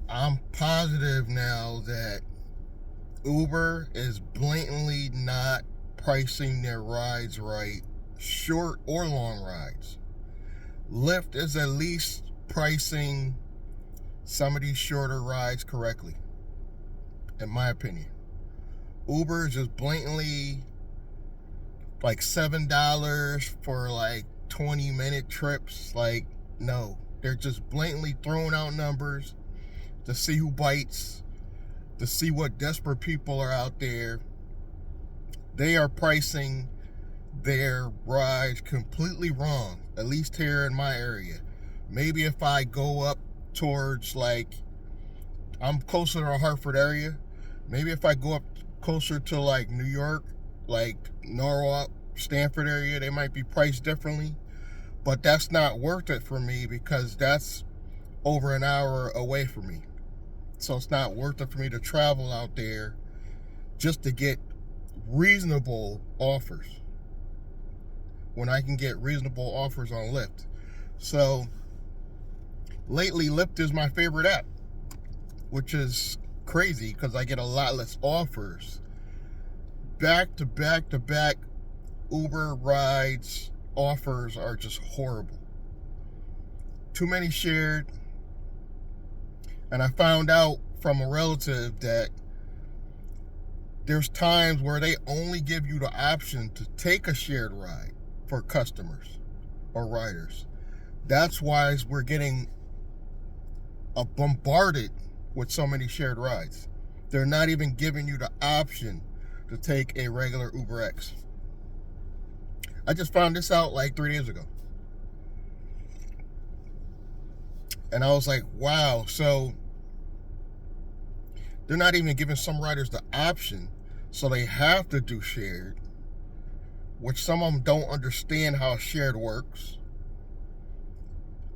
I'm positive now that Uber is blatantly not pricing their rides right, short or long rides. Lyft is at least pricing some of these shorter rides correctly, in my opinion. Uber is just blatantly like $7 for like 20-minute trips. Like, no, they're just blatantly throwing out numbers to see who bites, to see what desperate people are out there. They are pricing their rides completely wrong, at least here in my area. Maybe if I go up towards, like, I'm closer to the Hartford area, maybe if I go up closer to like New York, like Norwalk, Stanford area, they might be priced differently. But that's not worth it for me because that's over an hour away from me. So it's not worth it for me to travel out there just to get reasonable offers when I can get reasonable offers on Lyft. So lately, Lyft is my favorite app, which is crazy because I get a lot less offers. Back to back to back Uber rides offers are just horrible. Too many shared. And I found out from a relative that there's times where they only give you the option to take a shared ride for customers or riders. That's why we're getting bombarded with so many shared rides. They're not even giving you the option to take a regular UberX. I just found this out like 3 days ago. And I was like, wow. So they're not even giving some riders the option. So they have to do shared, which some of them don't understand how shared works.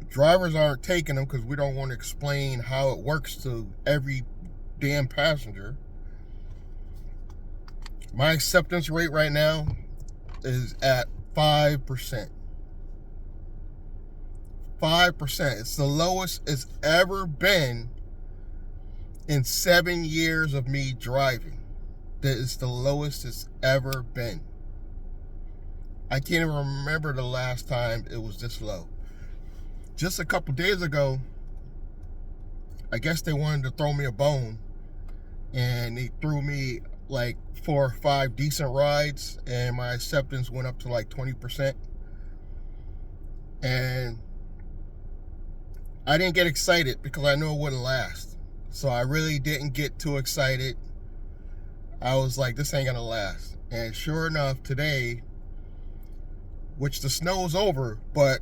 Drivers aren't taking them because we don't want to explain how it works to every damn passenger. My acceptance rate right now is at 5%. 5%. It's the lowest it's ever been in 7 years of me driving. That is the lowest it's ever been. I can't even remember the last time it was this low. Just a couple days ago, I guess they wanted to throw me a bone, and they threw me like 4 or 5 decent rides, and my acceptance went up to like 20%. And I didn't get excited because I knew it wouldn't last. So I really didn't get too excited. I was like, this ain't gonna last. And sure enough, today, which the snow's over, but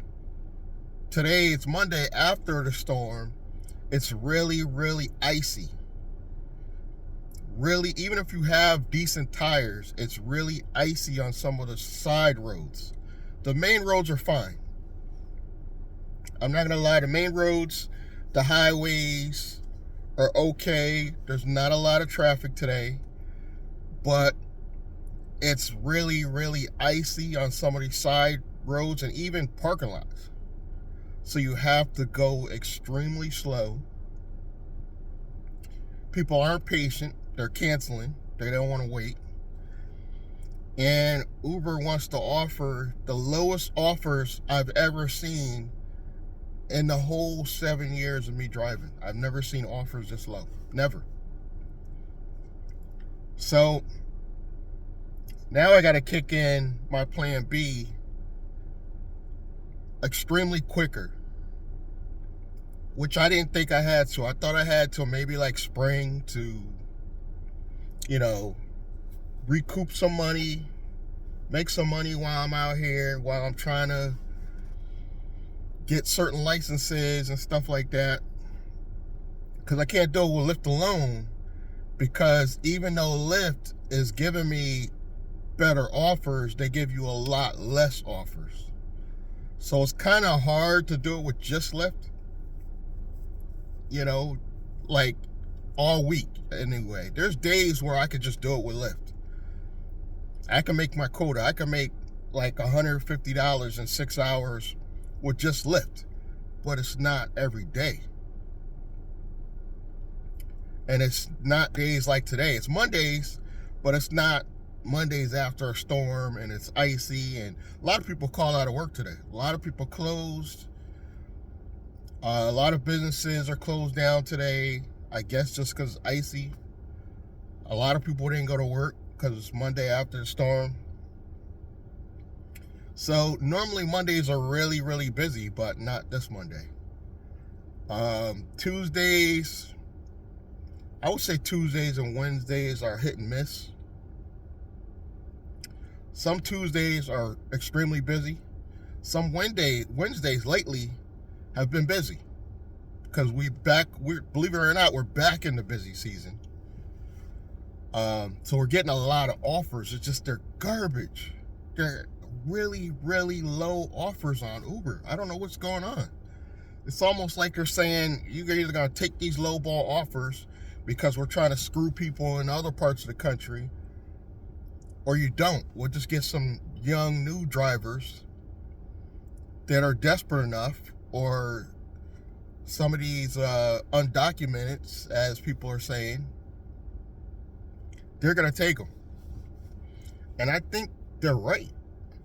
today it's Monday after the storm, it's really, really icy. Really, even if you have decent tires, it's really icy on some of the side roads. The main roads are fine. I'm not gonna lie, the main roads, the highways are okay. There's not a lot of traffic today, but it's really, really icy on some of these side roads and even parking lots. So you have to go extremely slow. People aren't patient. They're canceling. They don't want to wait. And Uber wants to offer the lowest offers I've ever seen in the whole 7 years of me driving. I've never seen offers this low. Never. So now I got to kick in my plan B extremely quicker, which I didn't think I had to. I thought I had till maybe like spring to, recoup some money, make some money while I'm out here, while I'm trying to get certain licenses and stuff like that. Because I can't do it with Lyft alone, because even though Lyft is giving me better offers, they give you a lot less offers. So it's kind of hard to do it with just Lyft, like all week anyway. There's days where I could just do it with Lyft. I can make my quota. I can make like $150 in 6 hours with just Lyft, but it's not every day. And it's not days like today. It's Mondays, but it's not Mondays after a storm and it's icy. And a lot of people call out of work today. A lot of people closed. A lot of businesses are closed down today, I guess just because it's icy. A lot of people didn't go to work because it's Monday after the storm. So normally Mondays are really, really busy, but not this Monday. Tuesdays, I would say Tuesdays and Wednesdays are hit and miss. Some Tuesdays are extremely busy. Some Wednesdays lately have been busy because believe it or not, we're back in the busy season. So we're getting a lot of offers. It's just they're garbage. They're really, really low offers on Uber. I don't know what's going on. It's almost like they're saying you're either going to take these lowball offers because we're trying to screw people in other parts of the country, or you don't. We'll just get some young new drivers that are desperate enough, or some of these undocumented, as people are saying, they're going to take them. And I think they're right.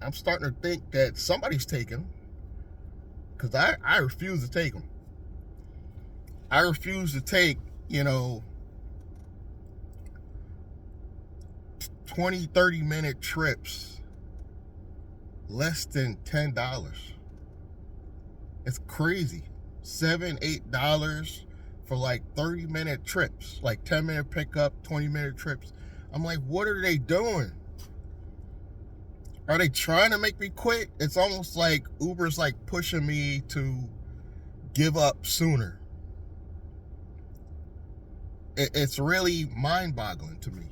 I'm starting to think that somebody's taking them, because I refuse to take them. I refuse to take, 20, 30-minute trips less than $10. It's crazy. $7, $8 for like 30-minute trips, like 10-minute pickup, 20-minute trips. I'm like, what are they doing? Are they trying to make me quit? It's almost like Uber's like pushing me to give up sooner. It's really mind-boggling to me.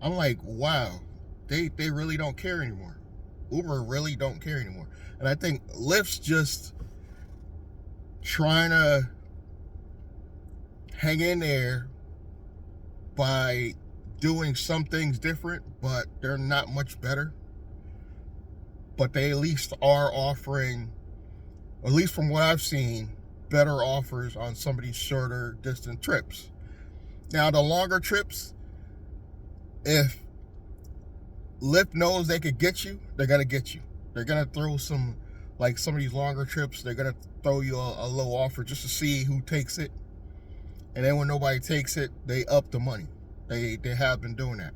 I'm like, wow, they really don't care anymore. Uber really don't care anymore. And I think Lyft's just trying to hang in there by doing some things different, but they're not much better. But they at least are offering, at least from what I've seen, better offers on some of these shorter distance trips. Now, the longer trips, if Lyft knows they could get you, they're going to get you. They're going to throw some of these longer trips, they're going to throw you a low offer just to see who takes it. And then when nobody takes it, they up the money. They have been doing that.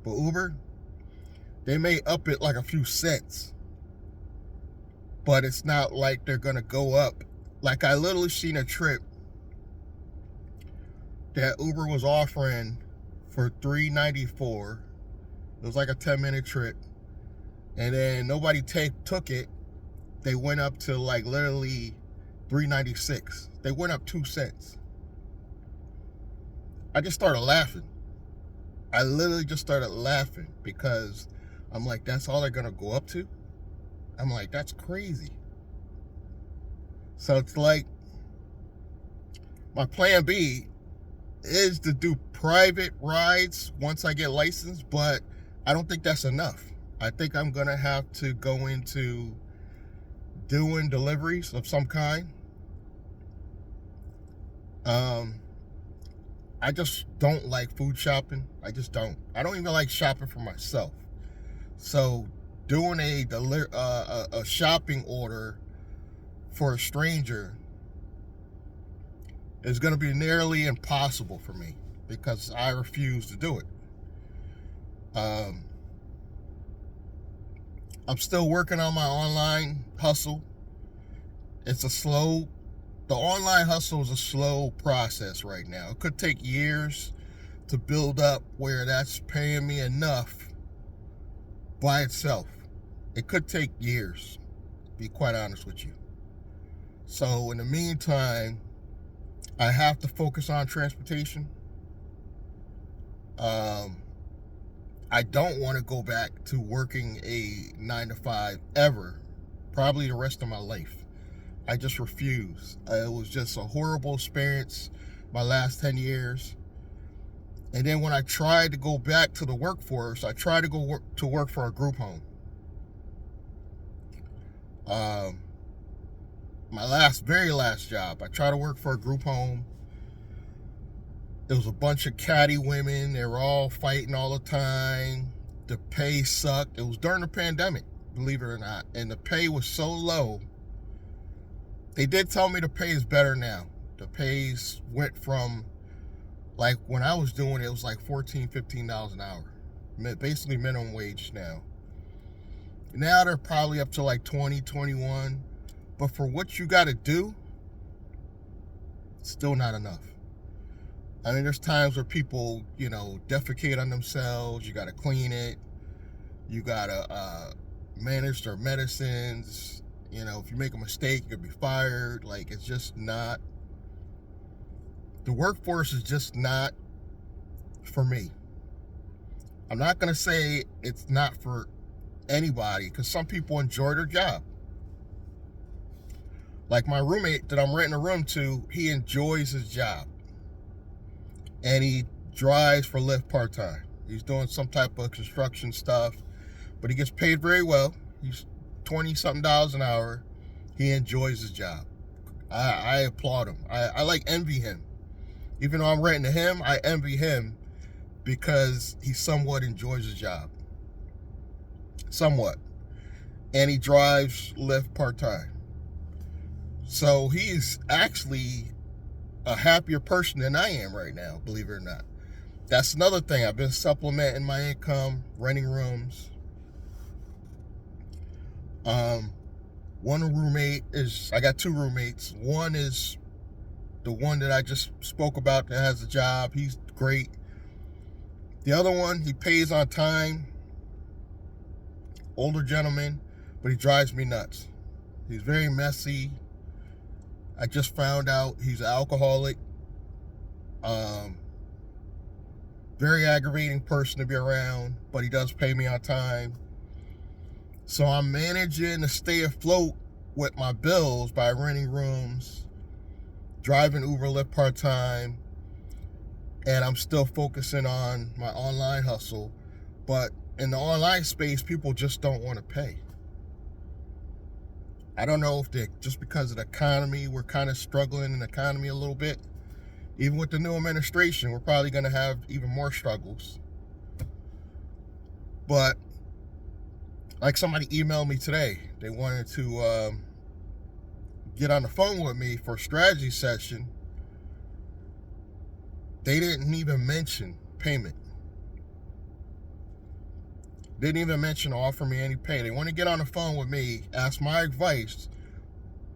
But Uber, they may up it like a few cents, but it's not like they're going to go up. Like, I literally seen a trip that Uber was offering for $3.94. It was like a 10-minute trip. And then nobody took it. They went up to like literally $3.96. They went up 2 cents. I just started laughing. I literally just started laughing because I'm like, that's all they're going to go up to? I'm like, that's crazy. So it's like, my plan B is to do private rides once I get licensed, but I don't think that's enough. I think I'm going to have to go into doing deliveries of some kind. I just don't like food shopping. I just don't. I don't even like shopping for myself. So doing a shopping order for a stranger is going to be nearly impossible for me because I refuse to do it. I'm still working on my online hustle. The online hustle is a slow process right now. It could take years to build up where that's paying me enough by itself. It could take years, to be quite honest with you. So in the meantime, I have to focus on transportation. I don't want to go back to working a 9-to-5 ever, probably the rest of my life. I just refuse. It was just a horrible experience my last 10 years. And then when I tried to go back to the workforce, I tried to go to work for a group home. my very last job. I tried to work for a group home. It was a bunch of catty women. They were all fighting all the time. The pay sucked. It was during the pandemic, believe it or not. And the pay was so low. They did tell me the pay is better now. The pays went from, like, when I was doing it, it was like $14, $15 an hour. Basically minimum wage now. Now they're probably up to like 20, 21. But for what you got to do, it's still not enough. I mean, there's times where people, defecate on themselves. You got to clean it. You got to manage their medicines. If you make a mistake, you could be fired. Like, it's just not, the workforce is just not for me. I'm not going to say it's not for anybody, because some people enjoy their job. Like my roommate that I'm renting a room to, he enjoys his job. And he drives for Lyft part-time. He's doing some type of construction stuff, but he gets paid very well. He's $20-something an hour. He enjoys his job. I applaud him. I like envy him. Even though I'm renting to him, I envy him because he somewhat enjoys his job. Somewhat. And he drives Lyft part-time. So he's actually a happier person than I am right now, believe it or not. That's another thing. I've been supplementing my income, renting rooms. One roommate I got two roommates. One is the one that I just spoke about that has a job. He's great. The other one, he pays on time. Older gentleman, but he drives me nuts. He's very messy. I just found out he's an alcoholic. Very aggravating person to be around, but he does pay me on time. So I'm managing to stay afloat with my bills by renting rooms, driving Uber, Lyft part-time, and I'm still focusing on my online hustle. But in the online space, people just don't want to pay. I don't know if just because of the economy, we're kind of struggling in the economy a little bit. Even with the new administration, we're probably going to have even more struggles. But like somebody emailed me today, they wanted to get on the phone with me for a strategy session. They didn't even mention payment. Didn't even mention offer me any pay. They want to get on the phone with me, ask my advice,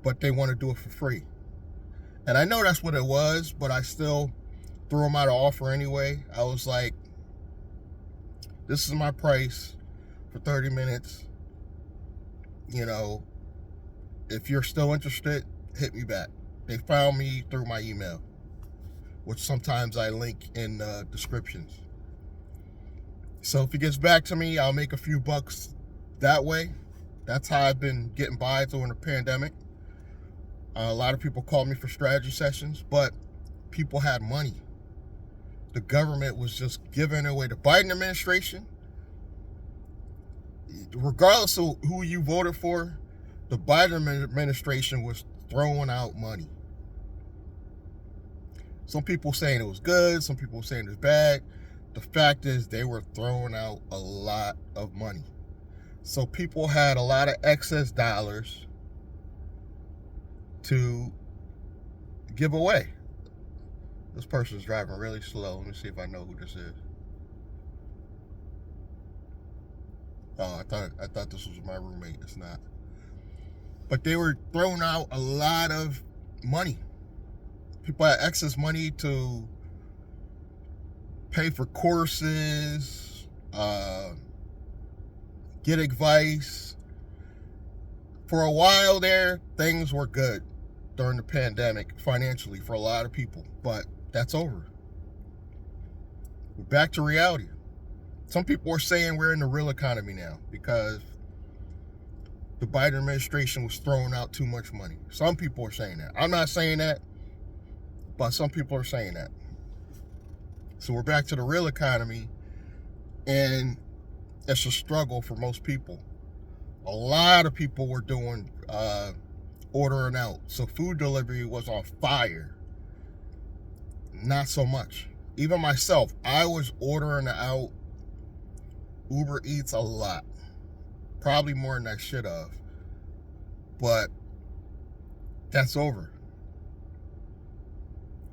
but they want to do it for free. And I know that's what it was, but I still threw them out an offer anyway. I was like, this is my price for 30 minutes. If you're still interested, hit me back. They found me through my email, which sometimes I link in descriptions. So if he gets back to me, I'll make a few bucks that way. That's how I've been getting by during the pandemic. A lot of people called me for strategy sessions, but people had money. The government was just giving away. The Biden administration, regardless of who you voted for, the Biden administration was throwing out money. Some people saying it was good, some people saying it was bad. The fact is they were throwing out a lot of money. So people had a lot of excess dollars to give away. This person's driving really slow. Let me see if I know who this is. Oh, I thought this was my roommate. It's not. But they were throwing out a lot of money. People had excess money to pay for courses, get advice. For a while there, things were good during the pandemic financially for a lot of people, but that's over. We're back to reality. Some people are saying we're in the real economy now because the Biden administration was throwing out too much money. Some people are saying that. I'm not saying that, but some people are saying that. So we're back to the real economy, and it's a struggle for most people. A lot of people were doing ordering out. So food delivery was on fire. Not so much. Even myself, I was ordering out Uber Eats a lot. Probably more than I should have. But that's over.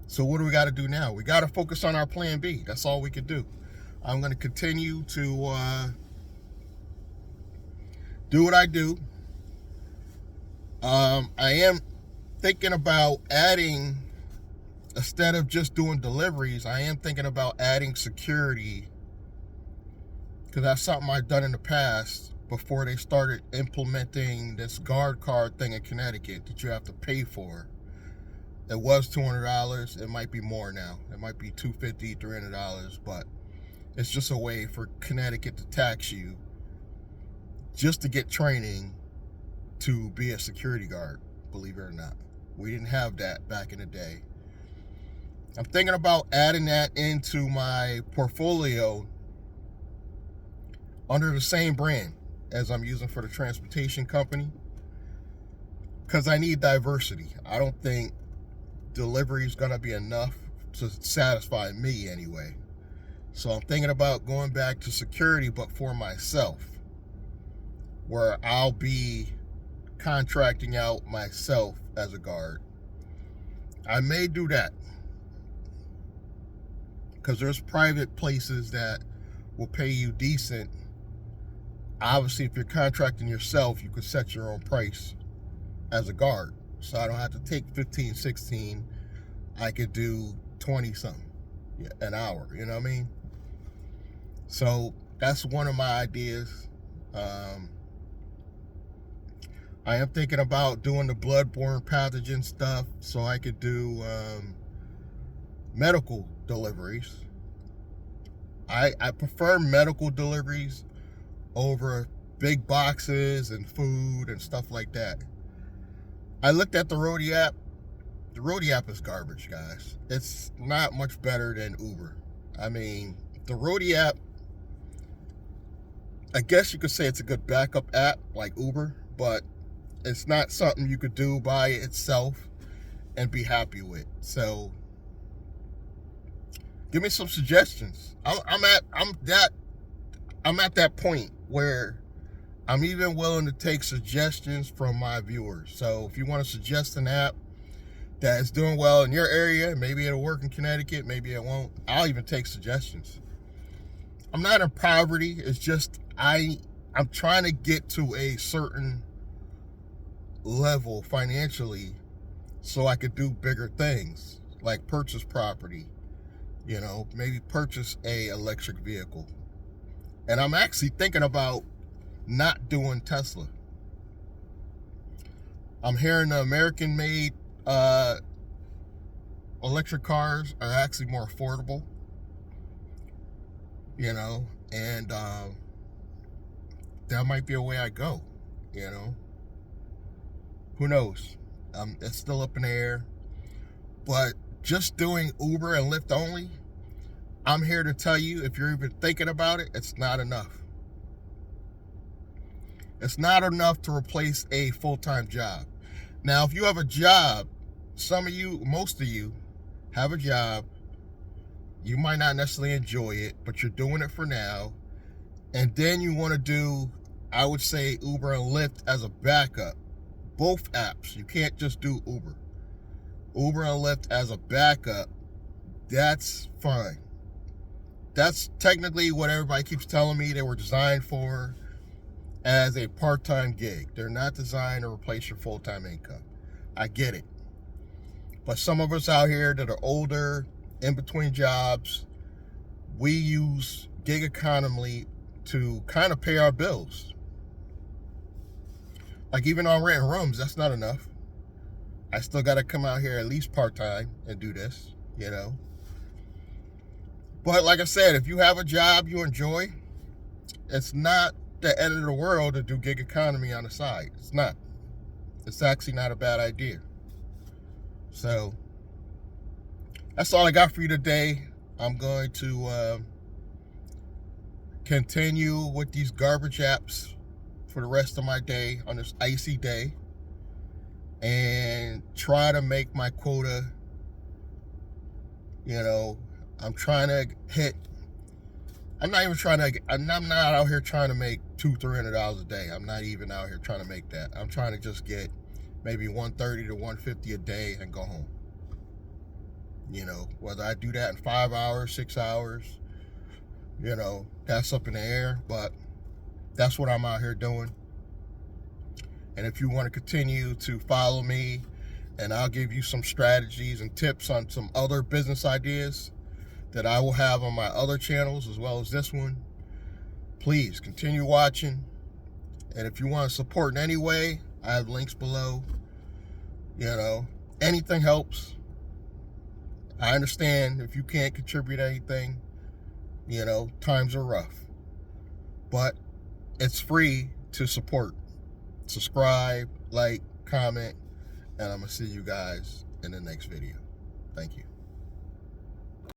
So what do we got to do now? We got to focus on our plan B. That's all we can do. I'm going to continue to do what I do. I am thinking about adding, instead of just doing deliveries, I am thinking about adding security, because that's something I've done in the past before they started implementing this guard card thing in Connecticut that you have to pay for. It was $200. It might be more now. It might be $250, $300, but it's just a way for Connecticut to tax you just to get training to be a security guard, believe it or not. We didn't have that back in the day. I'm thinking about adding that into my portfolio under the same brand as I'm using for the transportation company, because I need diversity. I don't think delivery is going to be enough to satisfy me anyway. So I'm thinking about going back to security, but for myself, where I'll be contracting out myself as a guard. I may do that, because there's private places that will pay you decent. Obviously, if you're contracting yourself, you could set your own price as a guard. So I don't have to take 15, 16. I could do 20 something an hour, you know what I mean? So that's one of my ideas. I am thinking about doing the bloodborne pathogen stuff so I could do medical deliveries. I prefer medical deliveries over big boxes and food and stuff like that. I looked at the Roadie app. The Roadie app is garbage, guys. It's not much better than Uber. I mean, the Roadie app, I guess you could say it's a good backup app like Uber, but it's not something you could do by itself and be happy with. So give me some suggestions. I'm at that point where I'm even willing to take suggestions from my viewers. So if you want to suggest an app that is doing well in your area, maybe it'll work in Connecticut, maybe it won't, I'll even take suggestions. I'm not in poverty. It's just I'm trying to get to a certain level financially so I could do bigger things, like purchase property, maybe purchase a electric vehicle. And I'm actually thinking about not doing Tesla. I'm hearing the American-made electric cars are actually more affordable, and that might be a way I go, Who knows? It's still up in the air. But just doing Uber and Lyft only, I'm here to tell you, if you're even thinking about it, it's not enough. It's not enough to replace a full-time job. Now, if you have a job, most of you have a job, you might not necessarily enjoy it, but you're doing it for now, and then you want to do, I would say, Uber and Lyft as a backup. Both apps. You can't just do Uber. Uber and Lyft as a backup, that's fine. That's technically what everybody keeps telling me they were designed for, as a part-time gig. They're not designed to replace your full-time income. I get it. But some of us out here that are older, in between jobs, we use gig economy to kind of pay our bills. Like, even on renting rooms, that's not enough. I still got to come out here at least part-time and do this, But like I said, if you have a job you enjoy, it's not the end of the world to do gig economy on the side. It's not. It's actually not a bad idea. So that's all I got for you today. I'm going to continue with these garbage apps for the rest of my day on this icy day. and try to make my quota. You know, I'm trying to hit. I'm not out here trying to make $200-300 a day. I'm not even out here trying to make that. I'm trying to just get maybe 130 to 150 a day and go home. You know, whether I do that in 5 hours, 6 hours, you know, that's up in the air, but that's what I'm out here doing. And if you want to continue to follow me, and I'll give you some strategies and tips on some other business ideas that I will have on my other channels as well as this one, please continue watching. And if you want to support in any way, I have links below. You know, anything helps. I understand if you can't contribute anything, you know, times are rough. But it's free to support. Subscribe, like, comment, and I'm going to see you guys in the next video. Thank you.